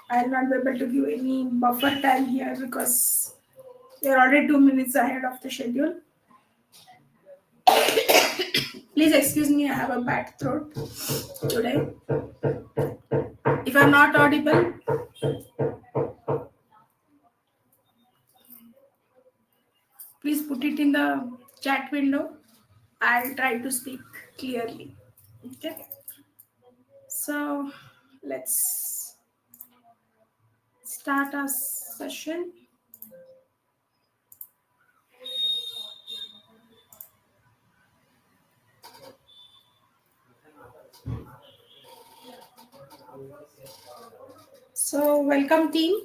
I'll not be able to give any buffer time here because we are already 2 minutes ahead of the schedule. Please excuse me, I have a bad throat today. If I'm not audible, please put it in the chat window. I'll try to speak clearly. Okay. So let's start our session. So welcome team.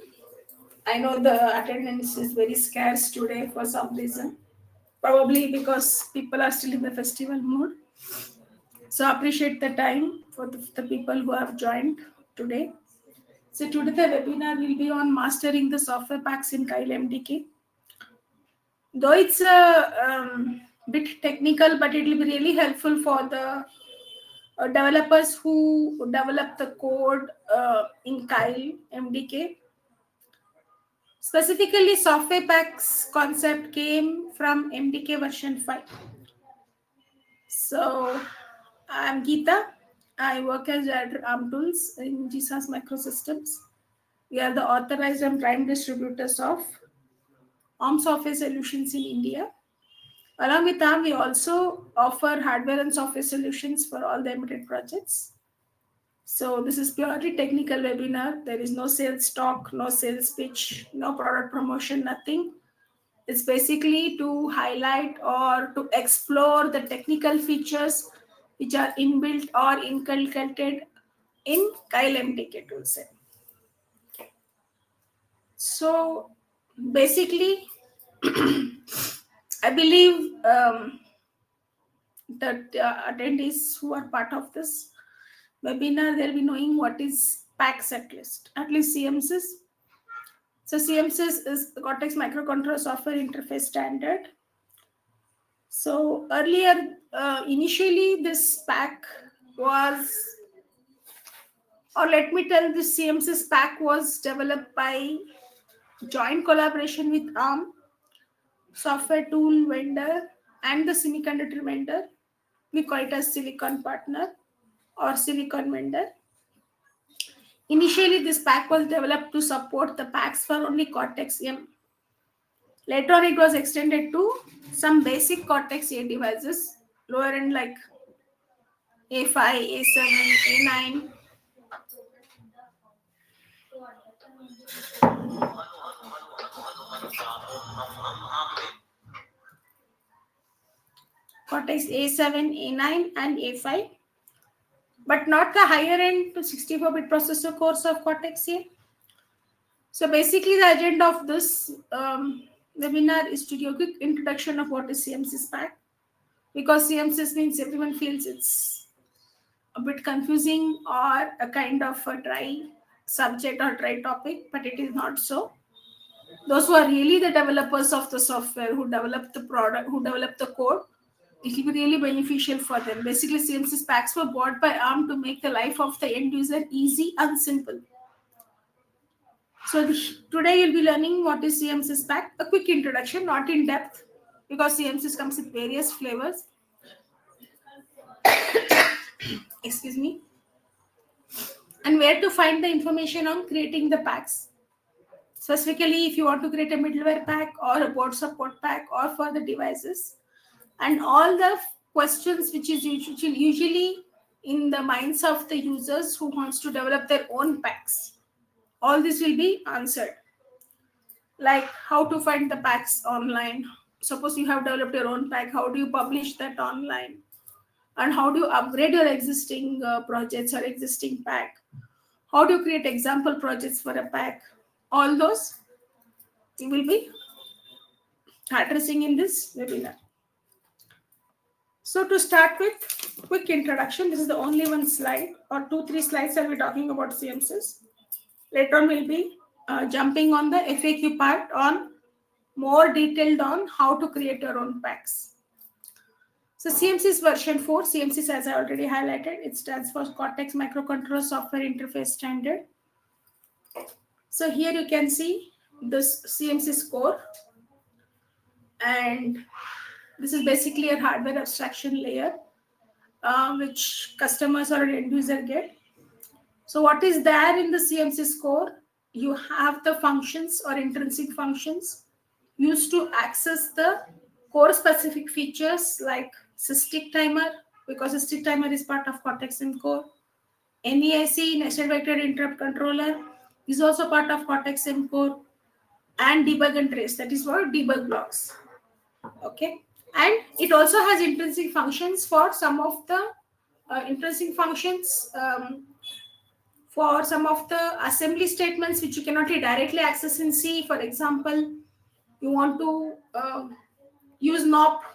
I know the attendance is very scarce today for some reason. Probably because people are still in the festival mood. So appreciate the time for the people who have joined today. So today the webinar will be on mastering the software packs in Keil MDK. Though it's a bit technical, but it will be really helpful for the developers who develop the code in Keil MDK. Specifically, software packs concept came from MDK version 5. So I'm Geeta. I work as at ARM Tools in GSAS Microsystems. We are the authorized and prime distributors of ARM software solutions in India. Along with ARM, we also offer hardware and software solutions for all the embedded projects. So this is purely technical webinar. There is no sales talk, no sales pitch, no product promotion, nothing. It's basically to highlight or to explore the technical features which are inbuilt or inculcated in Keil MDK toolset. So basically, I believe that attendees who are part of this webinar, they'll be knowing what is PACS at least CMSIS. So CMSIS is the Cortex microcontroller software interface standard. So earlier, initially this pack was, or let me tell, this CMSIS pack was developed by joint collaboration with ARM, software tool vendor, and the semiconductor vendor. We call it as silicon partner or silicon vendor. Initially, this pack was developed to support the packs for only Cortex-M. Later on, it was extended to some basic Cortex-A devices, lower end like A5, A7, A9. Cortex A7, A9, and A5, but not the higher end to 64-bit processor cores of Cortex-A. So basically, the agenda of this webinar is to do a quick introduction of what is CMSIS-Pack, because CMSIS means everyone feels it's a bit confusing or a kind of a dry subject or dry topic, but it is not so. Those who are really the developers of the software, who develop the product, who develop the code, it will be really beneficial for them. Basically, CMSIS-Packs were bought by ARM to make the life of the end user easy and simple. So today you'll be learning what is CMSIS-Pack, a quick introduction, not in depth, because CMSIS comes with various flavors. Excuse me. And where to find the information on creating the packs. Specifically, if you want to create a middleware pack or a board support pack or for the devices, and all the questions which is usually in the minds of the users who wants to develop their own packs, all this will be answered. Like how to find the packs online. Suppose you have developed your own pack, how do you publish that online? And how do you upgrade your existing projects or existing pack? How do you create example projects for a pack? All those we will be addressing in this webinar. So to start with, quick introduction. This is the only one slide or 2-3 slides I'll be talking about CMSIS. Later on we'll be jumping on the FAQ part on more detailed on how to create your own packs. So CMSIS version 4, CMSIS as I already highlighted, it stands for Cortex Microcontroller Software Interface Standard. So here you can see this CMSIS core, and this is basically a hardware abstraction layer which customers or end user get. So what is there in the CMSIS core? You have the functions or intrinsic functions used to access the core specific features like SysTick timer, because SysTick timer is part of Cortex-M core. NEIC, Nested Vector Interrupt Controller, is also part of Cortex-M core, and debug and trace, that is for debug blocks. Okay, and it also has intrinsic functions for some of the intrinsic functions for some of the assembly statements which you cannot directly access in C. For example, you want to use NOP,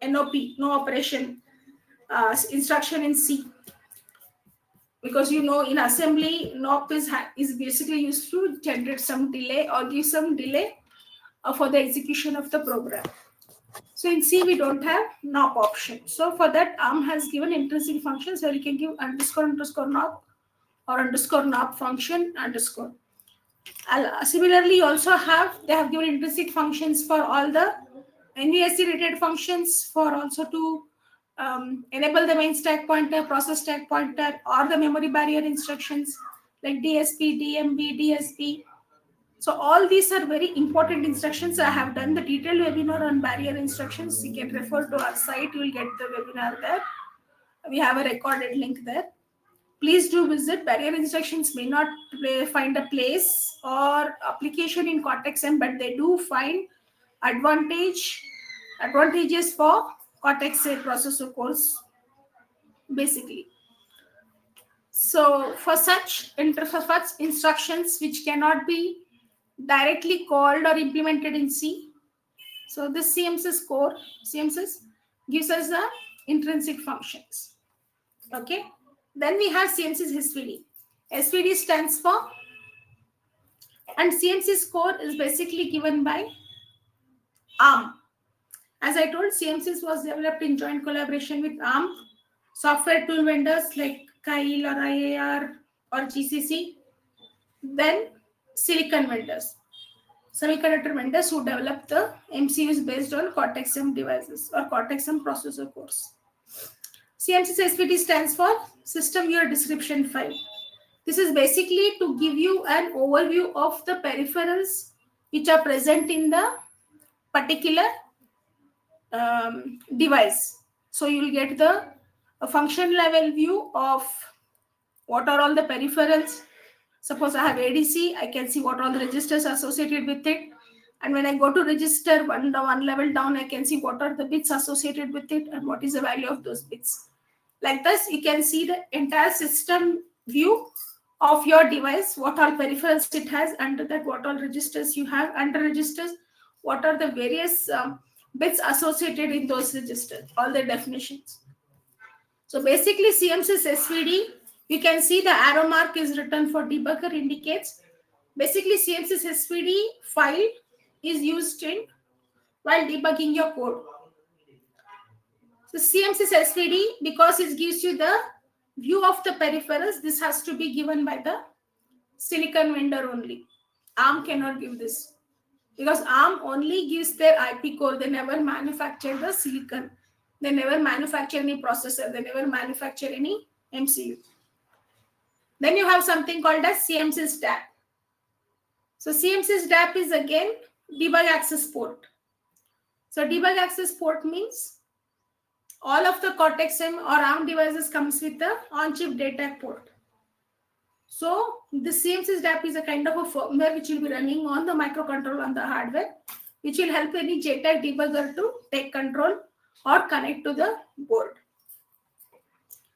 no operation instruction in C, because you know in assembly NOP is basically used to generate some delay or give some delay for the execution of the program. So in C we don't have NOP option. So for that ARM has given intrinsic functions where you can give underscore NOP or underscore NOP function underscore. Similarly, also they have given intrinsic functions for all the NVSC related functions for also to enable the main stack pointer, process stack pointer, or the memory barrier instructions like DSP, DMB, DSP. So all these are very important instructions. I have done the detailed webinar on barrier instructions. You can refer to our site. You will get the webinar there. We have a recorded link there. Please do visit. Barrier instructions may not find a place or application in Cortex-M, but they do find advantages for Cortex-M processor cores, basically. So for such instructions which cannot be directly called or implemented in C, so this CMSIS gives us the intrinsic functions. Okay. Then we have CMSIS SVD. SVD stands for, and CMSIS core is basically given by ARM. As I told, CMSIS was developed in joint collaboration with ARM, software tool vendors like Keil or IAR or GCC, then silicon vendors, semiconductor vendors who develop the MCUs based on Cortex-M devices or Cortex-M processor cores. CMSIS SVD stands for System Viewer Description File. This is basically to give you an overview of the peripherals which are present in the particular device. So you will get a function level view of what are all the peripherals. Suppose I have ADC, I can see what all the registers associated with it. And when I go to register one level down, I can see what are the bits associated with it and what is the value of those bits. Like this, you can see the entire system view of your device, what all peripherals it has, under that what all registers you have, under registers, what are the various bits associated in those registers, all the definitions. So basically CMSIS SVD, you can see the arrow mark is written for debugger indicates. Basically CMSIS SVD file is used in while debugging your code. So CMSIS SVD, because it gives you the view of the peripherals, this has to be given by the silicon vendor only. ARM cannot give this because ARM only gives their IP core. They never manufacture the silicon. They never manufacture any processor. They never manufacture any MCU. Then you have something called as CMSIS DAP. So CMSIS DAP is again debug access port. So debug access port means all of the Cortex-M or ARM devices comes with the on-chip data port. So the CMSIS DAP is a kind of a firmware which will be running on the microcontroller on the hardware, which will help any JTAG debugger to take control or connect to the board.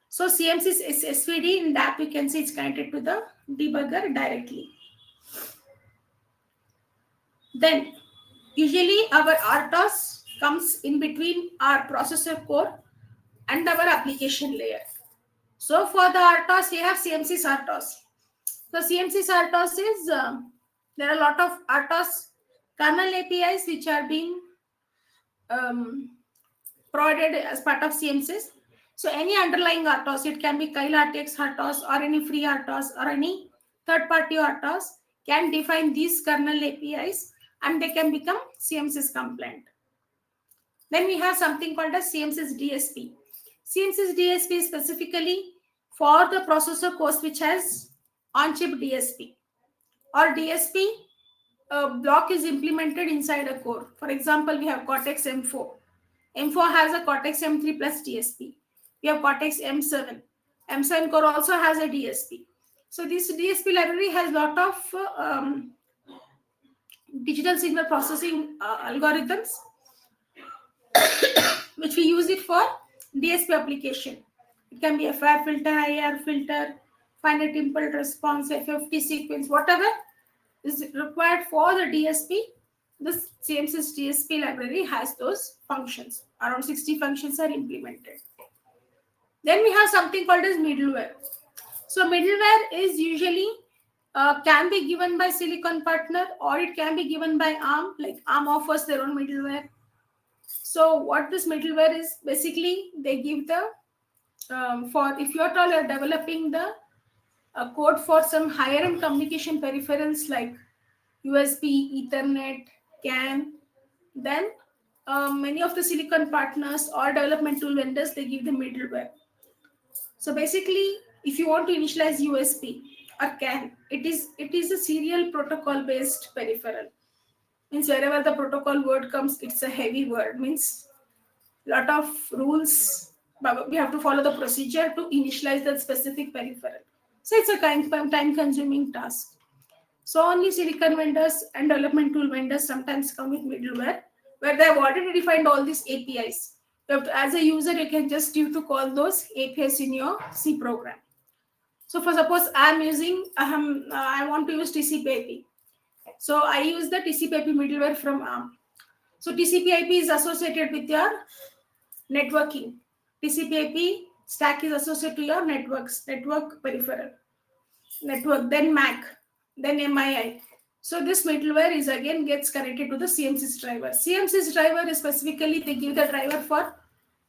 So CMSIS SVD in DAP, you can see it's connected to the debugger directly. Then usually our RTOS comes in between our processor core and our application layer. So for the RTOS, we have CMSIS RTOS. So CMSIS RTOS is, there are a lot of RTOS kernel APIs which are being provided as part of CMSIS. So any underlying RTOS, it can be Keil RTX RTOS or any free RTOS or any third-party RTOS, can define these kernel APIs and they can become CMSIS compliant. Then we have something called as CMSIS DSP. CMSIS DSP is specifically for the processor cores which has on-chip DSP or DSP block is implemented inside a core. For example, we have Cortex-M4. M4 has a Cortex-M3 plus DSP. We have Cortex-M7. M7 core also has a DSP. So this DSP library has a lot of digital signal processing algorithms which we use it for DSP application. It can be a FAR filter, IR filter, finite impulse response, FFT sequence, whatever is required for the DSP. This CMSIS DSP library has those functions. Around 60 functions are implemented. Then we have something called as middleware. So middleware is usually can be given by silicon partner or it can be given by ARM. Like ARM offers their own middleware. So what this middleware is, basically they give the for if you are developing the code for some higher end communication peripherals like USB, Ethernet, CAN, then many of the silicon partners or development tool vendors, they give the middleware. So basically, if you want to initialize USB or CAN, it is a serial protocol based peripheral. Means wherever the protocol word comes, it's a heavy word. Means lot of rules, but we have to follow the procedure to initialize that specific peripheral. So it's a time consuming task. So only silicon vendors and development tool vendors sometimes come with middleware where they have already defined all these APIs. You have to, as a user, you can just use to call those APIs in your C program. So for suppose I'm using, I want to use TCP/IP. So I use the TCP/IP middleware from ARM. So TCP/IP is associated with your networking. TCP/IP stack is associated to your network peripheral. Network, then MAC, then MII. So this middleware is again gets connected to the CMSIS driver. CMSIS driver is specifically, they give the driver for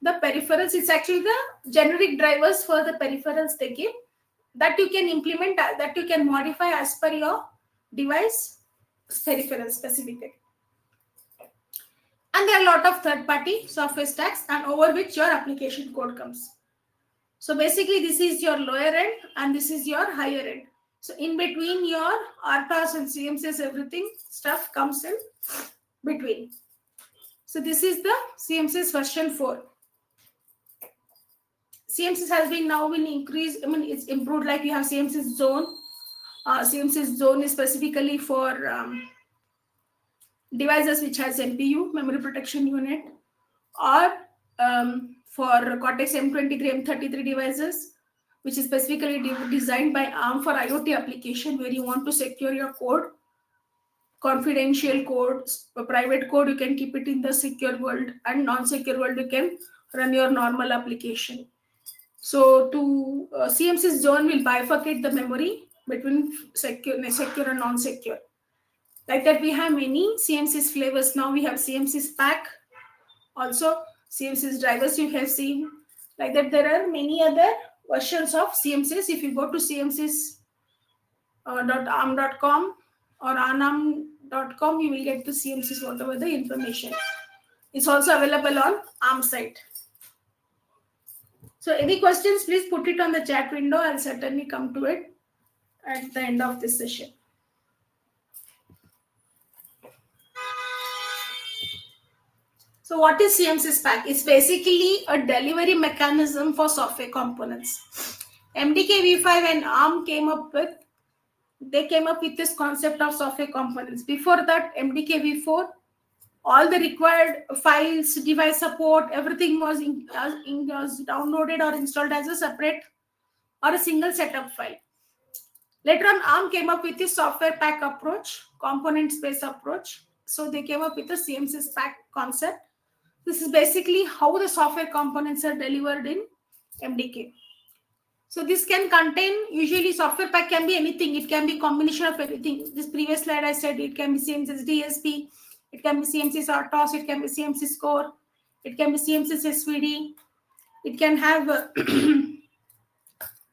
the peripherals. It's actually the generic drivers for the peripherals they give that you can implement, that you can modify as per your device peripheral specifically. And there are a lot of third-party software stacks and over which your application code comes. So basically, this is your lower end and this is your higher end. So in between your RTOS and CMSIS, everything stuff comes in between. So this is the CMSIS version 4. CMSIS has been now been increased. I mean, it's improved. Like you have CMSIS zone. CMSIS zone is specifically for devices which has MPU, memory protection unit, or for Cortex-M23, M33 devices, which is specifically designed by ARM for IoT application where you want to secure your code, confidential code, private code, you can keep it in the secure world, and non-secure world, you can run your normal application. So to CMSIS zone will bifurcate the memory between secure and non-secure. Like that, we have many CMSIS flavors. Now we have CMSIS-Pack, also CMSIS drivers you have seen. Like that, there are many other versions of CMSIS. If you go to cmsis.arm.com or anarm.com, you will get to CMSIS, whatever the information. It's also available on ARM site. So any questions, please put it on the chat window. I'll certainly come to it at the end of this session. So what is CMSIS-Pack? It's basically a delivery mechanism for software components. MDK v5 and ARM came up with this concept of software components. Before that, MDK v4, all the required files, device support, everything was downloaded or installed as a separate or a single setup file. Later on, ARM came up with this software pack approach, component-based approach. So they came up with the CMSIS-Pack concept. This is basically how the software components are delivered in MDK. So this can contain, usually software pack can be anything. It can be combination of everything. This previous slide I said it can be CMSIS DSP, it can be CMSIS RTOS, it can be CMSIS core, It can be CMSIS SVD. It can have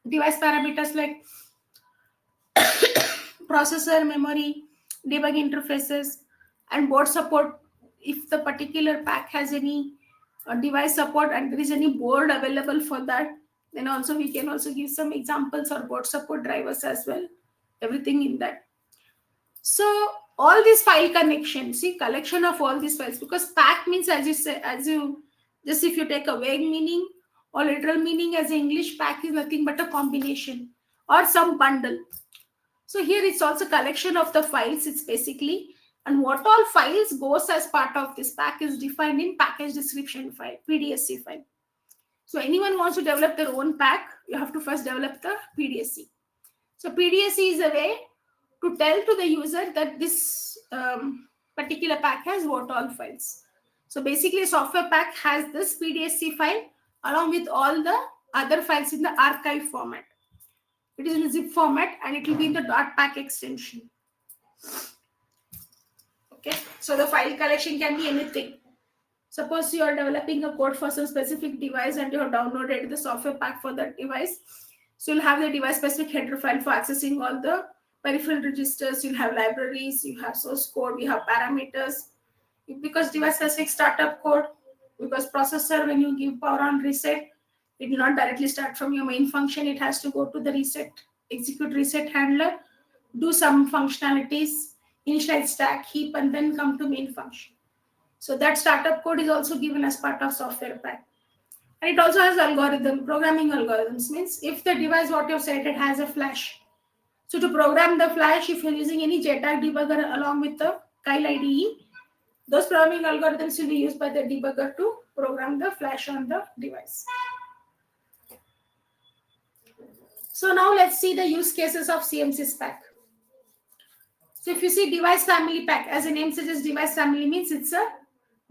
device parameters like processor, memory, debug interfaces, and board support. If the particular pack has any device support and there is any board available for that, then also we can also give some examples or board support drivers as well. Everything in that. So all these file connections, see, collection of all these files, because pack means, as you say, just if you take a vague meaning or literal meaning as English, pack is nothing but a combination or some bundle. So here it's also collection of the files, it's basically, and what all files goes as part of this pack is defined in package description file, PDSC file. So anyone wants to develop their own pack, you have to first develop the PDSC. So PDSC is a way to tell to the user that this particular pack has what all files. So basically, a software pack has this PDSC file along with all the other files in the archive format. It is in a zip format and it will be in the .pack extension. Okay, so the file collection can be anything. Suppose you are developing a code for some specific device and you have downloaded the software pack for that device. So you'll have the device specific header file for accessing all the peripheral registers. You'll have libraries, you have source code, you have parameters. Because device specific startup code, because processor, when you give power on reset, it will not directly start from your main function. It has to go to the reset, execute reset handler, do some functionalities, initialize stack, heap, and then come to main function. So that startup code is also given as part of software pack. And it also has algorithm, programming algorithms. Means if the device what you've selected has a flash. So to program the flash, if you're using any JTAG debugger along with the Keil IDE, those programming algorithms will be used by the debugger to program the flash on the device. So now let's see the use cases of CMSIS-Pack. So if you see device family pack, as the name suggests, device family means it's a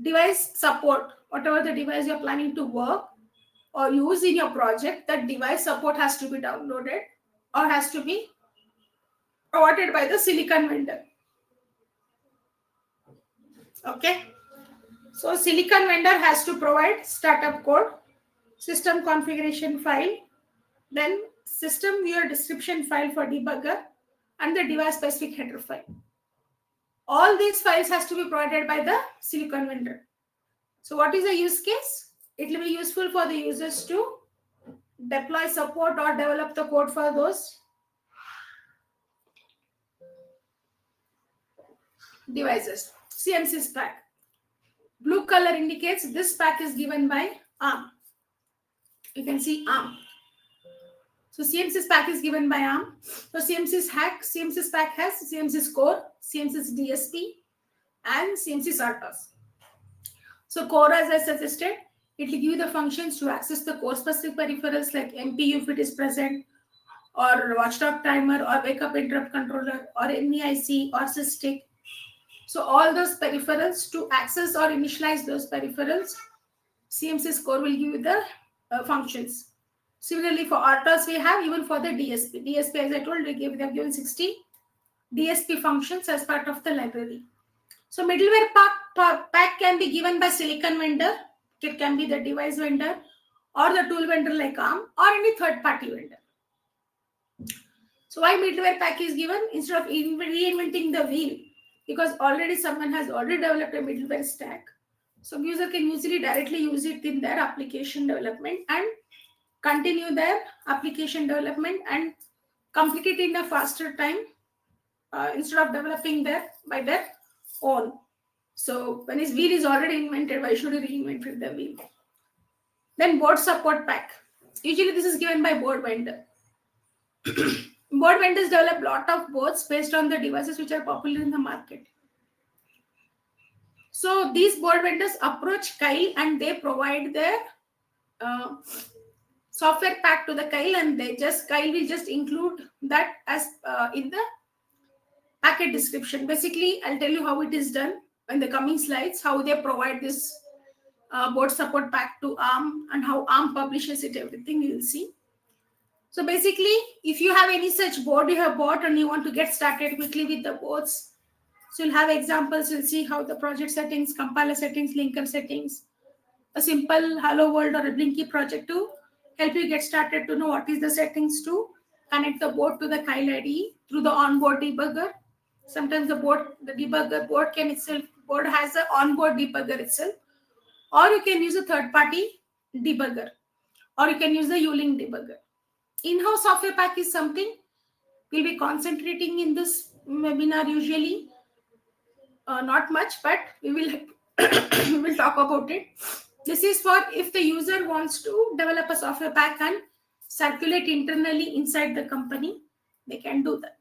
device support. Whatever the device you're planning to work or use in your project, that device support has to be downloaded or has to be provided by the silicon vendor. Okay. So silicon vendor has to provide startup code, system configuration file, then system viewer description file for debugger, and the device specific header file. All these files has to be provided by the silicon vendor. So what is the use case? It will be useful for the users to deploy, support, or develop the code for those devices. CMSIS-Pack. Blue color indicates this pack is given by ARM. You can see ARM. So CMSIS-Pack is given by ARM. So CMSIS-Pack has CMSIS Core, CMSIS DSP, and CMSIS RTOS. So Core, as I suggested, it will give you the functions to access the core specific peripherals like MPU if it is present, or watchdog timer, or wake up interrupt controller, or MEIC, or SysTick. So all those peripherals, to access or initialize those peripherals, CMSIS Core will give you the functions. Similarly, for RTOS, we have even for the DSP. DSP, as I told, they have given 60 DSP functions as part of the library. So middleware pack can be given by silicon vendor. It can be the device vendor or the tool vendor like ARM or any third-party vendor. So why middleware pack is given instead of reinventing the wheel? Because already someone has already developed a middleware stack. So user can usually directly use it in their application development and continue their application development and complete it in a faster time instead of developing that by their own. So when his wheel is already invented, why should he reinvent the wheel? Then board support pack. Usually this is given by board vendor. Board vendors develop a lot of boards based on the devices which are popular in the market. So these board vendors approach Keil and they provide their software pack to the Keil, and Keil will just include that as in the packet description. Basically, I'll tell you how it is done in the coming slides, how they provide this board support pack to ARM and how ARM publishes it, everything you will see. So basically, if you have any such board you have bought and you want to get started quickly with the boards, so you'll have examples, you'll see how the project settings, compiler settings, linker settings, a simple Hello World or a Blinky project to help you get started to know what is the settings to connect the board to the Keil IDE through the onboard debugger. Sometimes the debugger board has an onboard debugger itself, or you can use a third-party debugger, or you can use the Ulink debugger. In-house software pack is something we'll be concentrating in this webinar usually. Not much, but we will we will talk about it. This is for if the user wants to develop a software pack and circulate internally inside the company, they can do that.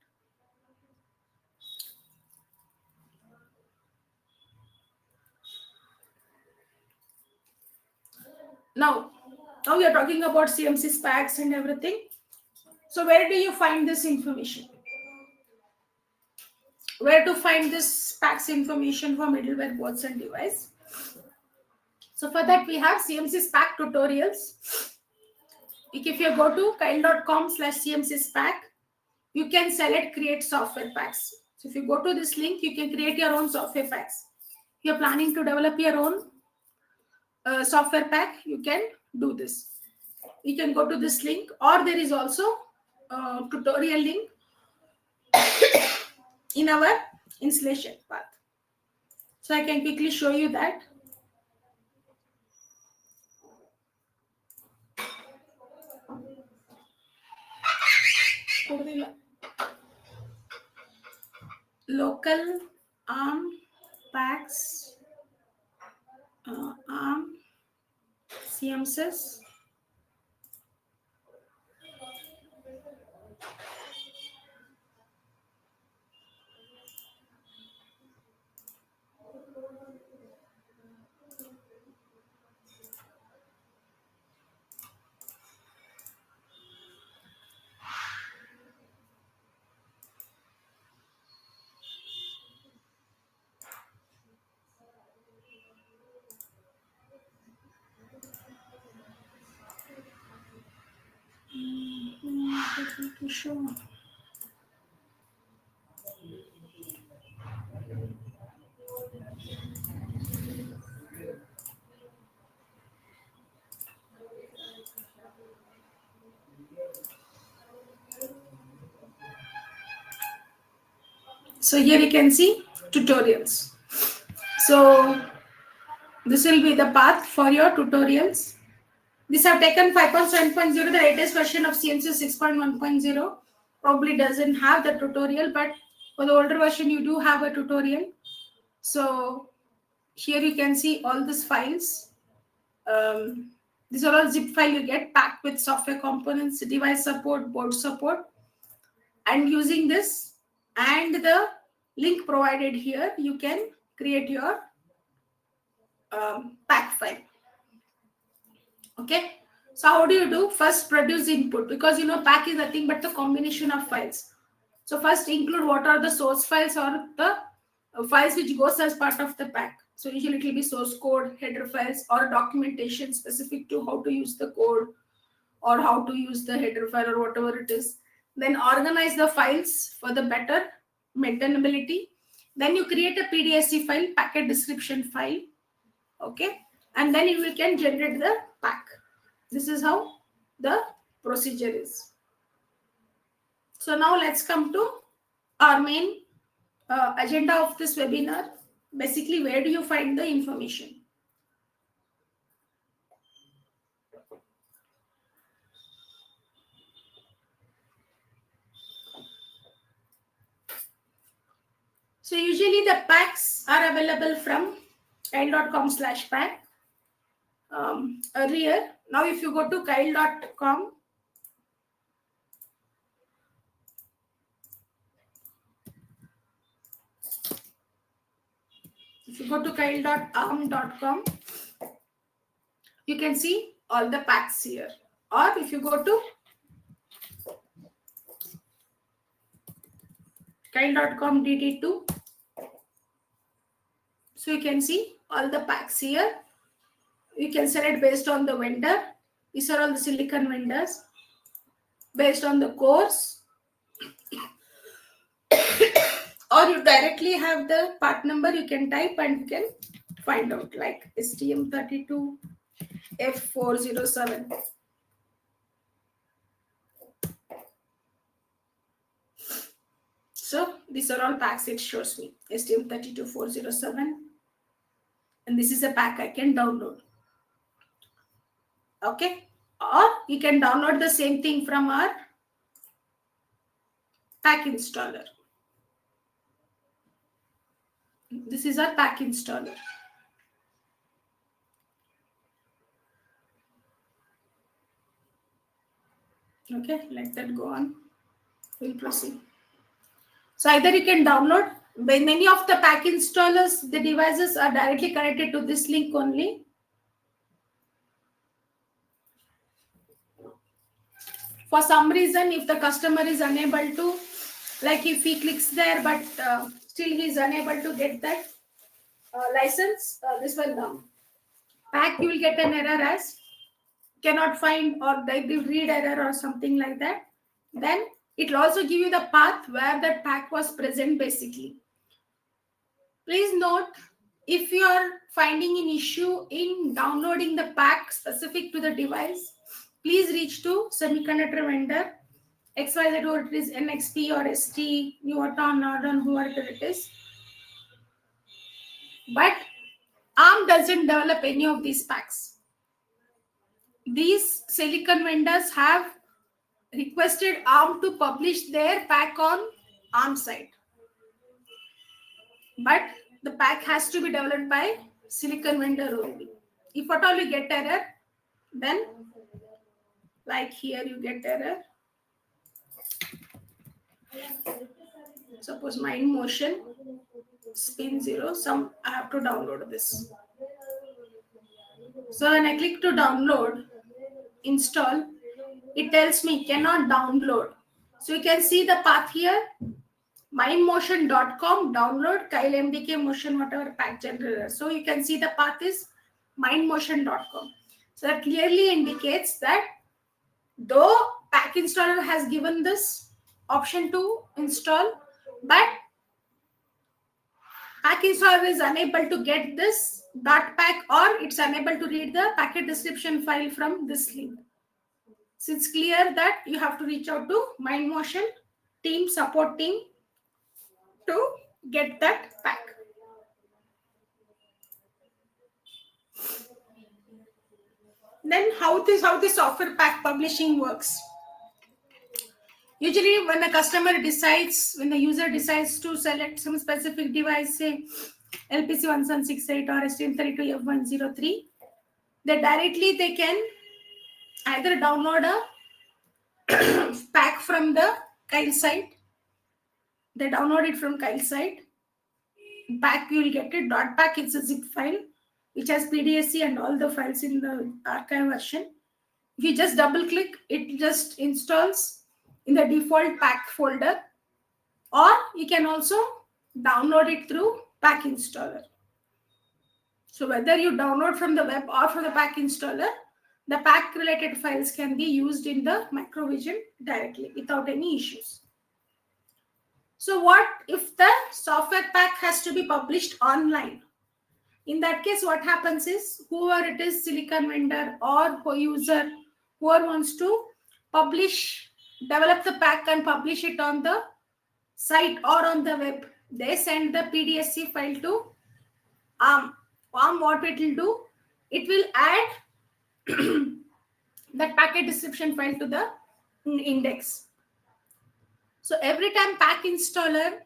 Now we are talking about CMSIS-Packs and everything. So where do you find this information? Where to find this packs information for middleware boards and device? So for that we have CMSIS-Pack tutorials. If you go to keil.com/CMSIS-Pack, you can select create software packs. So if you go to this link, you can create your own software packs. If you're planning to develop your own software pack, you can do this. You can go to this link, or there is also a tutorial link in our installation path. So I can quickly show you that. Local ARM packs, ARM CMSIS. Show. So here you can see tutorials. So this will be the path for your tutorials. These have taken 5.7.0, the latest version of CMSIS 6.1.0. Probably doesn't have the tutorial, but for the older version, you do have a tutorial. So here you can see all these files. These are all zip file you get packed with software components, device support, board support. And using this and the link provided here, you can create your pack file. Okay. So how do you do? First produce input, because pack is nothing but the combination of files. So first include what are the source files or the files which goes as part of the pack. So usually it will be source code, header files, or documentation specific to how to use the code or how to use the header file or whatever it is. Then organize the files for the better maintainability. Then you create a PDSC file, packet description file. Okay. And then you can generate the pack. This is how the procedure is. So now let's come to our main agenda of this webinar. Basically, where do you find the information? So usually the packs are available from keil.com/pack. Earlier, now if you go to keil.com, if you go to keil.arm.com, you can see all the packs here. Or if you go to keil.com DD2, so you can see all the packs here. You can select based on the vendor. These are all the silicon vendors. Based on the course. Or you directly have the part number, you can type and you can find out, like STM32 F407. So these are all packs it shows me. STM32 407. And this is a pack I can download. Okay. Or you can download the same thing from our pack installer. This is our pack installer. Okay, let that go on. We'll proceed. So either you can download, by many of the pack installers, the devices are directly connected to this link only. For some reason, if the customer is unable to, like if he clicks there, but still he is unable to get that license, this one pack, you will get an error as cannot find or the read error or something like that. Then it will also give you the path where that pack was present basically. Please note, if you are finding an issue in downloading the pack specific to the device, please reach to semiconductor vendor, XYZ, or it is NXP or ST, Nuvoton, Norton, whoever it is. But ARM doesn't develop any of these packs. These silicon vendors have requested ARM to publish their pack on ARM side. But the pack has to be developed by silicon vendor only. If at all you get error, then like here you get error. Suppose mind motion, spin 0, I have to download this. So when I click to download, install, it tells me cannot download. So you can see the path here, mindmotion.com, download Keil MDK motion, whatever pack generator. So you can see the path is mindmotion.com. So that clearly indicates that though pack installer has given this option to install, but pack installer is unable to get this .pack or it's unable to read the packet description file from this link. So it's clear that you have to reach out to mindmotion team, support team to get that pack. Then how the software pack publishing works. Usually when the customer decides, when the user decides to select some specific device, say LPC1768 or STM32F103, they can either download a pack from the Keil site. They download it from Keil site. Pack you will get it. .pack, it's a zip file which has PDSC and all the files in the archive version. If you just double click, it just installs in the default pack folder, or you can also download it through pack installer. So whether you download from the web or from the pack installer, the pack related files can be used in the Macrovision directly without any issues. So what if the software pack has to be published online? In that case, what happens is whoever it is, silicon vendor or user, whoever wants to develop the pack and publish it on the site or on the web, they send the PDSC file to ARM. ARM, what it will do? It will add that packet description file to the index. So every time pack installer,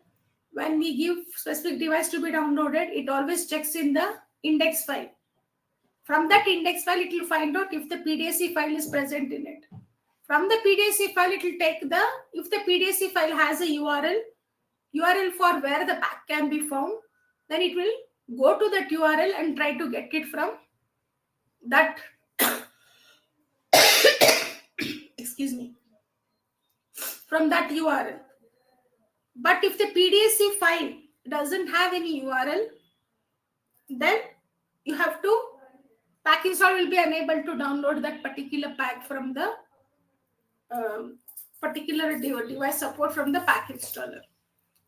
when we give specific device to be downloaded, it always checks in the index file. From that index file, it will find out if the PDSC file is present in it. From the PDSC file, it will take if the PDSC file has a URL for where the pack can be found, then it will go to that URL and try to get it from that, excuse me, from that URL. But if the PDSC file doesn't have any URL, then you have to, pack install will be unable to download that particular pack from the particular device support from the pack installer.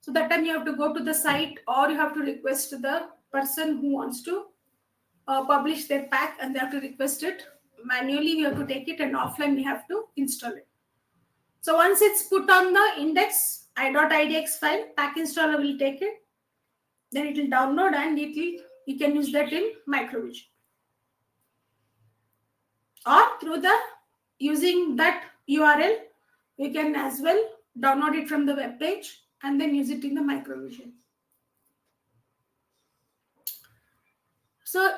So that time you have to go to the site or you have to request the person who wants to publish their pack and they have to request it. Manually, we have to take it, and offline, we have to install it. So once it's put on the index i.idx file, pack installer will take it. Then it will download and you can use that in Microvision. Or through the using that URL, you can as well download it from the web page and then use it in the Microvision. So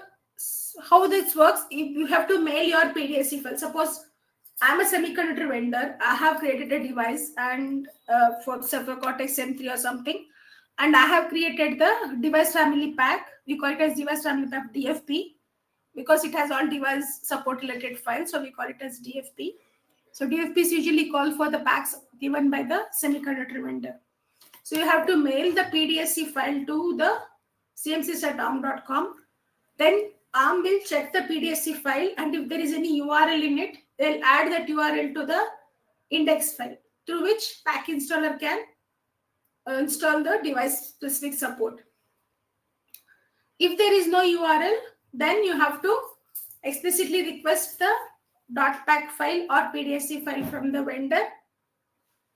how this works, if you have to mail your PDSC file. Suppose I'm a semiconductor vendor, I have created a device and for Cortex-M3 or something, and I have created the device family pack. We call it as device family pack DFP because it has all device support related files. So we call it as DFP. So DFP is usually called for the packs given by the semiconductor vendor. So you have to mail the PDSC file to the cmsis@arm.com. Then ARM will check the PDSC file, and if there is any URL in it, they'll add that URL to the index file through which pack installer can install the device specific support. If there is no URL, then you have to explicitly request the .pack file or PDSC file from the vendor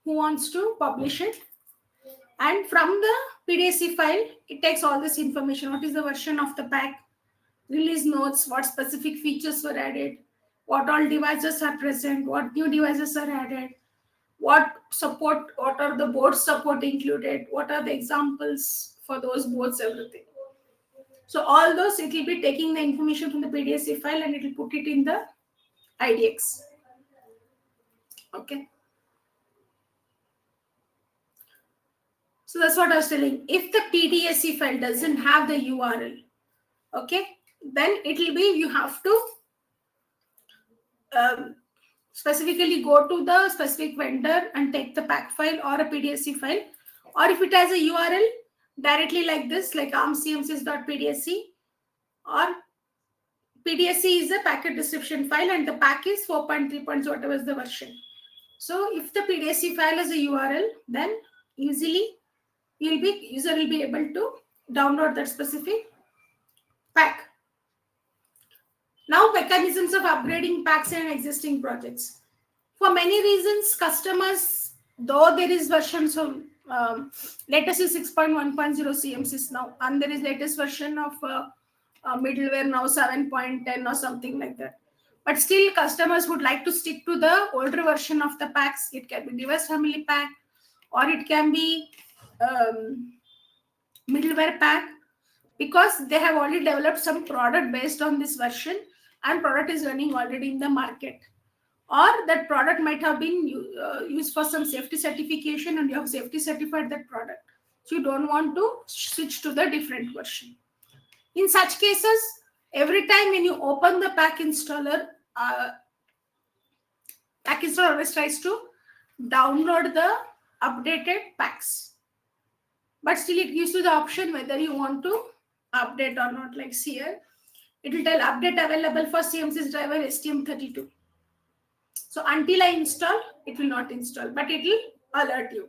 who wants to publish it. And from the PDSC file, it takes all this information. What is the version of the pack, release notes, what specific features were added, what all devices are present, what new devices are added, what support, what are the board support included, what are the examples for those boards, everything. So all those, it will be taking the information from the PDSC file and it will put it in the IDX. Okay. So that's what I was telling. If the PDSC file doesn't have the URL, okay, then it will be, you have to specifically go to the specific vendor and take the pack file or a PDSC file. Or if it has a URL, directly like this, like armcmsis.pdsc, or PDSC is a packet description file and the pack is 4.3. Whatever is the version. So if the PDSC file has a URL, then easily user will be able to download that specific pack. Now, mechanisms of upgrading packs in existing projects. For many reasons, customers, though there is versions of latest is 6.1.0 CMSIS now, and there is latest version of middleware now 7.10 or something like that. But still, customers would like to stick to the older version of the packs. It can be device family pack, or it can be middleware pack, because they have already developed some product based on this version and product is running already in the market, or that product might have been used for some safety certification and you have safety certified that product, so you don't want to switch to the different version. In such cases, every time when you open the pack installer always tries to download the updated packs, but still it gives you the option whether you want to update or not. Like here, it will tell update available for CMSIS driver STM32. So until I install, it will not install, but it will alert you.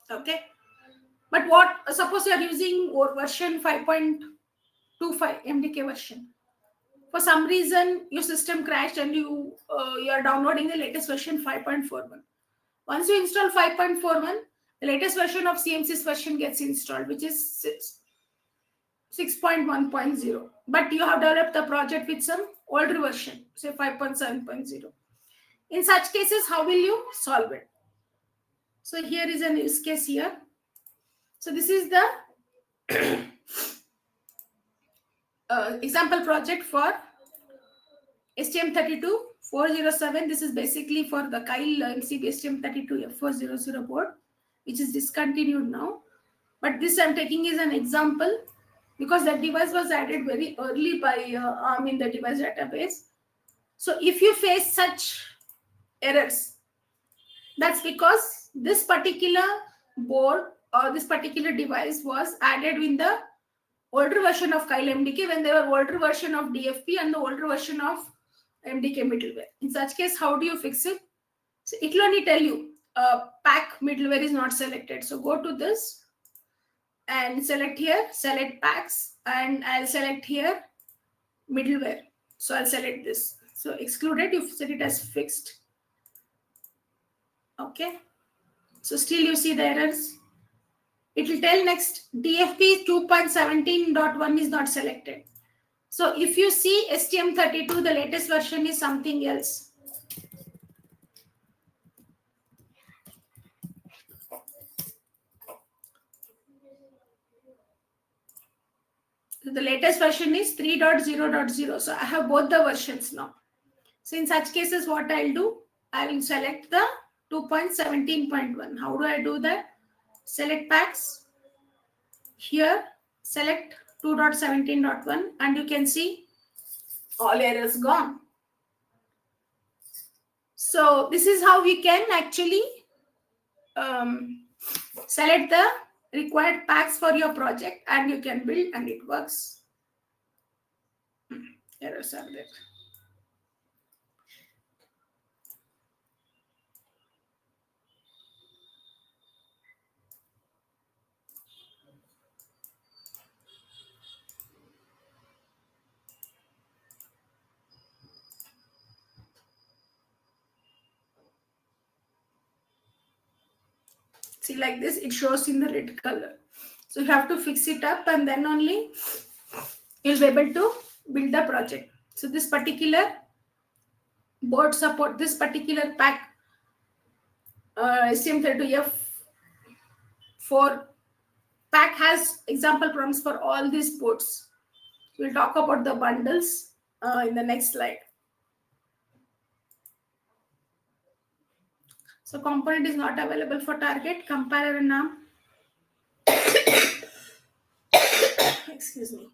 Okay. But what, suppose you are using version 5.25 MDK version. For some reason, your system crashed and you are downloading the latest version 5.41. Once you install 5.41, the latest version of CMSIS version gets installed, which is 6.1.0. But you have developed the project with some older version, say 5.7.0. In such cases, how will you solve it? So here is an use case here. So this is the example project for STM32 407. This is basically for the Keil MCB STM32F400 board, which is discontinued now. But this I'm taking is an example because that device was added very early by ARM in the device database. So if you face such errors, that's because this particular board or this particular device was added in the older version of Keil MDK when there were older version of DFP and the older version of MDK middleware. In such case, how do you fix it? So it will only tell you pack middleware is not selected. So go to this and select here, select packs, and I'll select here middleware. So I'll select this. So excluded, you set it as fixed. Okay. So still you see the errors. It will tell next DFP 2.17.1 is not selected. So if you see STM32, the latest version is something else. So the latest version is 3.0.0. So I have both the versions now. So in such cases, what I'll do, I will select the 2.17.1. How do I do that? Select packs. Here, select 2.17.1 and you can see all errors gone. So this is how we can actually select the required packs for your project and you can build and it works. Errors are there. See, like this, it shows in the red color. So you have to fix it up and then only you'll be able to build the project. So this particular board support, this particular pack, STM32F4 pack has example programs for all these boards. We'll talk about the bundles in the next slide. So component is not available for target, comparer and ARM. Excuse me.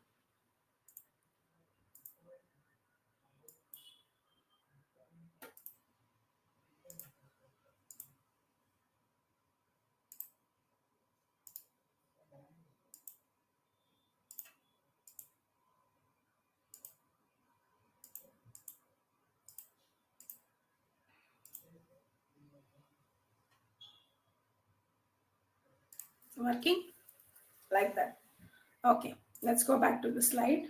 Working like that. Okay, let's go back to the slide.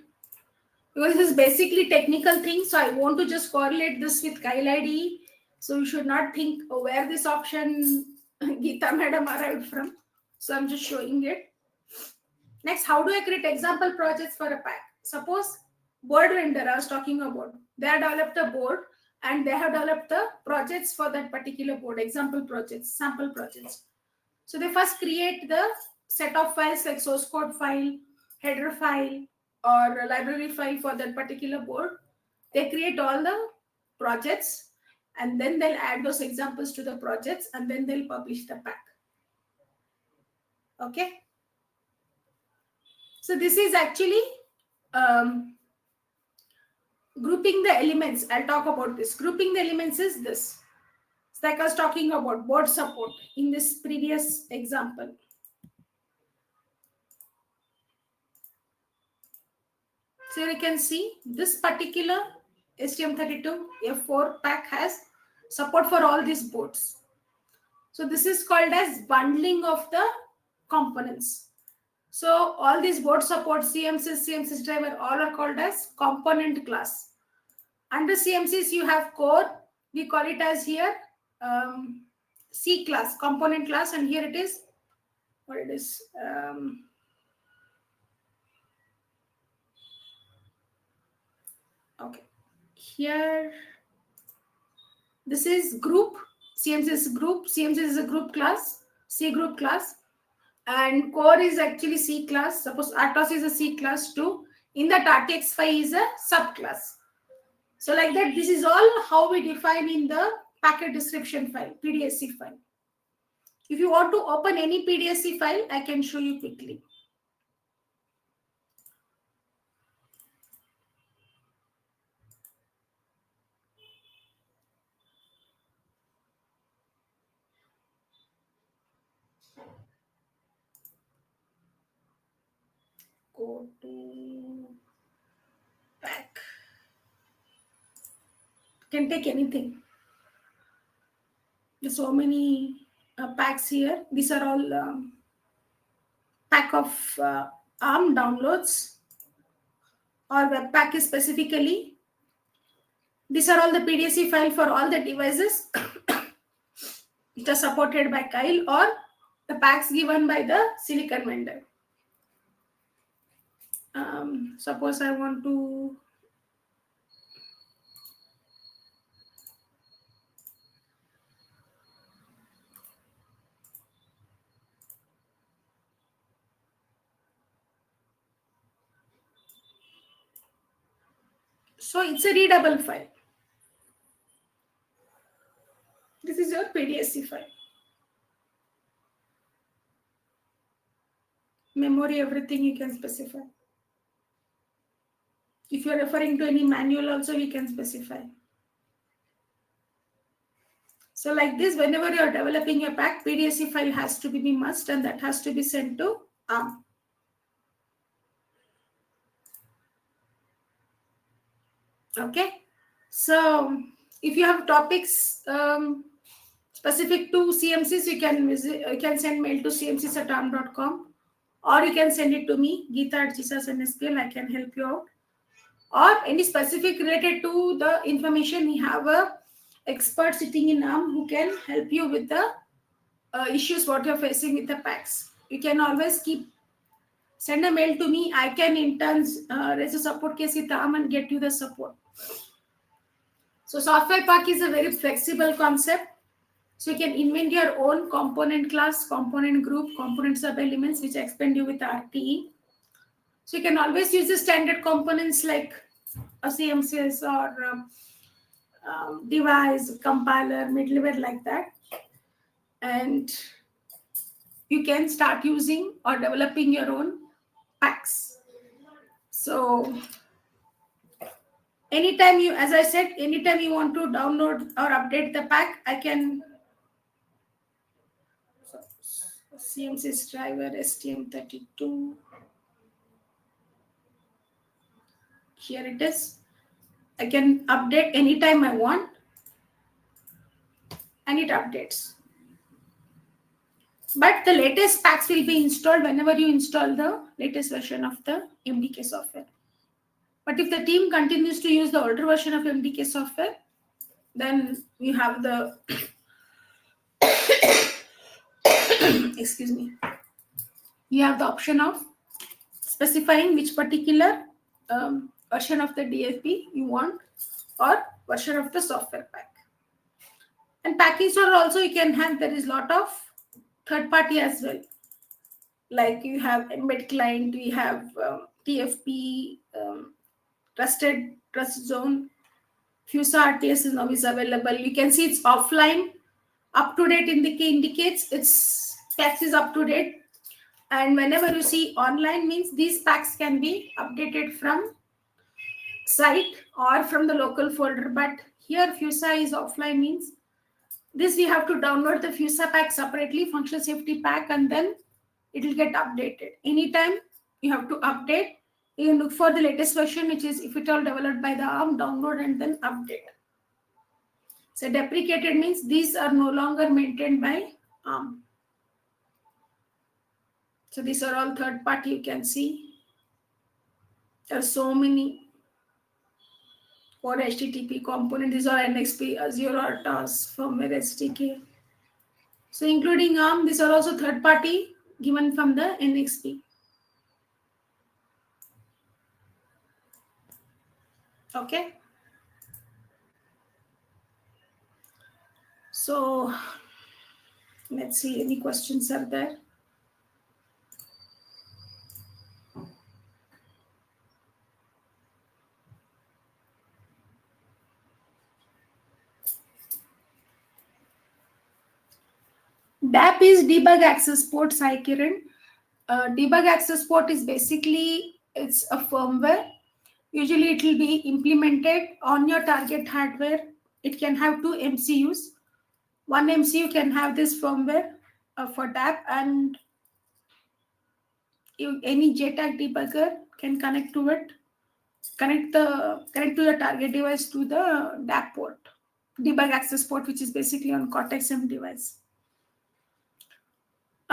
Because this is basically technical thing, so I want to just correlate this with Keil IDE. So you should not think where this option Geeta madam arrived from. So I'm just showing it. Next, how do I create example projects for a pack? Suppose board vendor I was talking about, they have developed a board and they have developed the projects for that particular board, example projects, sample projects. So they first create the set of files like source code file, header file, or a library file for that particular board. They create all the projects and then they'll add those examples to the projects and then they'll publish the pack. Okay. So this is actually grouping the elements. I'll talk about this. Grouping the elements is this. It's like I was talking about board support in this previous example. So you can see this particular STM32F4 pack has support for all these boards. So this is called as bundling of the components. So all these board support, CMSIS, CMSIS driver, all are called as component class. Under CMSIS, you have core. We call it as here C class, component class, and here it is what it is. Okay, here this is group. CMSIS is group. CMSIS is a group class, C group class, and core is actually C class. Suppose RTOS is a C class too. In that RTX5 is a subclass. So like that, this is all how we define in the packet description file, PDSC file. If you want to open any PDSC file, I can show you quickly. Go to pack. Can take anything. There's so many packs here. These are all pack of ARM downloads. or Webpack is specifically. These are all the PDSC file for all the devices which are supported by Keil or the packs given by the silicon vendor. Suppose I want to so it's a readable file. This is your PDSC file. Memory, everything you can specify. If you're referring to any manual also, we can specify. So like this, whenever you're developing your pack, PDSC file has to be must, and that has to be sent to ARM. Okay. So if you have topics specific to CMSIS, you can send mail to cmsis@arm.com, or you can send it to me, Geeta@GSAS-NSPL. I can help you out. Or any specific related to the information, we have a expert sitting in ARM who can help you with the issues what you're facing with the packs. You can always send a mail to me. I can in turn raise a support case with ARM and get you the support. So software pack is a very flexible concept. So you can invent your own component class, component group, component sub-elements, which I explained you with RTE. So you can always use the standard components like a CMSIS or device, compiler, middleware like that. And you can start using or developing your own packs. So anytime you, as I said, anytime you want to download or update the pack, I can. So, CMSIS driver STM32. Here it is. I can update anytime I want, and it updates. But the latest packs will be installed whenever you install the latest version of the MDK software. But if the team continues to use the older version of MDK software, then you have the excuse me, you have the option of specifying which particular version of the DFP you want or version of the software pack. And pack installer also you can have, there is a lot of third party as well. Like you have embed client, we have TFP, trust zone, FUSA RTS is now available. You can see it's offline, up to date indicates its packs is up to date. And whenever you see online means these packs can be updated from site or from the local folder. But here FUSA is offline means this we have to download the FUSA pack separately, functional safety pack, and then it will get updated. Anytime you have to update, you can look for the latest version, which is if it all developed by the ARM, download and then update. So deprecated means these are no longer maintained by ARM. So these are all third party, you can see. There are so many for HTTP component. These are NXP, Azure, RTOS, firmware SDK. So including ARM, these are also third party given from the NXP. Okay. So let's see, any questions are there? DAP is debug access port, Sai Kiran. Debug access port is basically, it's a firmware. Usually it will be implemented on your target hardware. It can have two MCUs. One MCU can have this firmware for DAP, and any JTAG debugger can connect to it. Connect to the target device to the DAP port, debug access port, which is basically on Cortex-M device.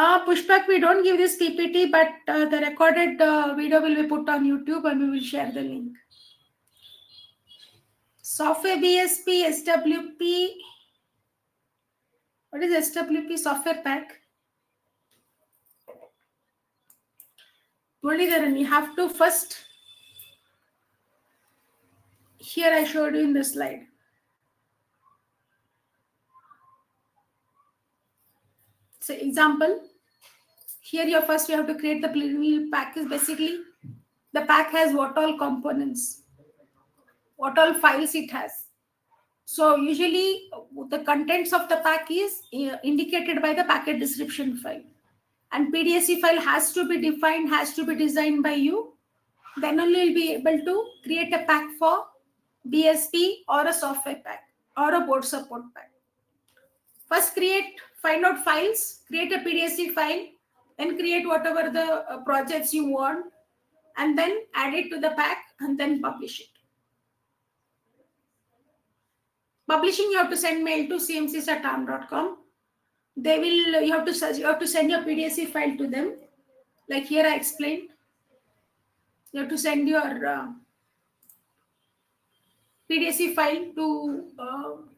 Pushpak, we don't give this PPT, but the recorded video will be put on YouTube and we will share the link. Software BSP, SWP. What is SWP? Software pack. Muradharan, you have to first. Here I showed you in the slide. So example. Here you have to create the preliminary pack. Is basically the pack has what all components, what all files it has. So usually the contents of the pack is indicated by the packet description file, and PDSC file has to be defined, has to be designed by you. Then only you'll be able to create a pack for BSP or a software pack or a board support pack. First find out files, create a PDSC file, then create whatever the projects you want, and then add it to the pack and then publish it. Publishing, you have to send mail to CMSIS@ARM.com. You have to send your PDSC file to them. Like here I explained, you have to send your PDSC file to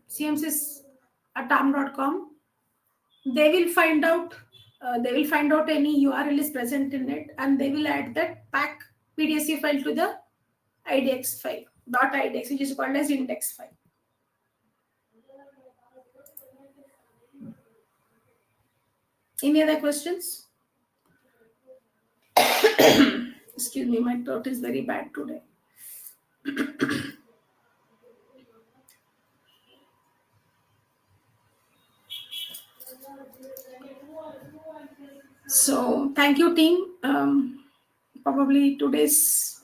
CMSIS@ARM.com. They will find out any URL is present in it, and they will add that pack PDSC file to the IDX file, .idx, which is called as index file. Any other questions? Excuse me, my throat is very bad today. So thank you, team. Probably today's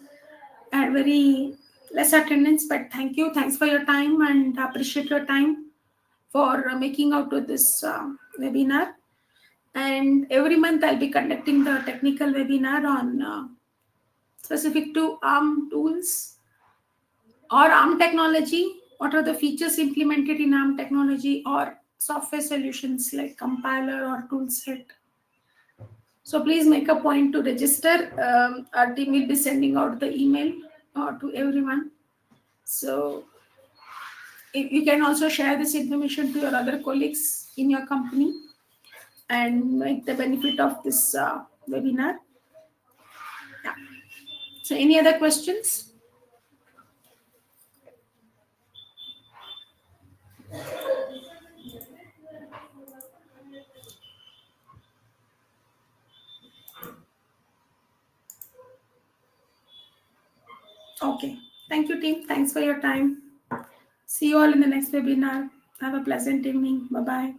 had very less attendance, but thank you. Thanks for your time and appreciate your time for making out to this webinar. And every month I'll be conducting the technical webinar on specific to ARM tools or ARM technology. What are the features implemented in ARM technology or software solutions like compiler or toolset? So please make a point to register. Our team will be sending out the email to everyone. So you can also share this information to your other colleagues in your company and make the benefit of this webinar. Yeah. So any other questions? Okay. Thank you, team. Thanks for your time. See you all in the next webinar. Have a pleasant evening. Bye-bye.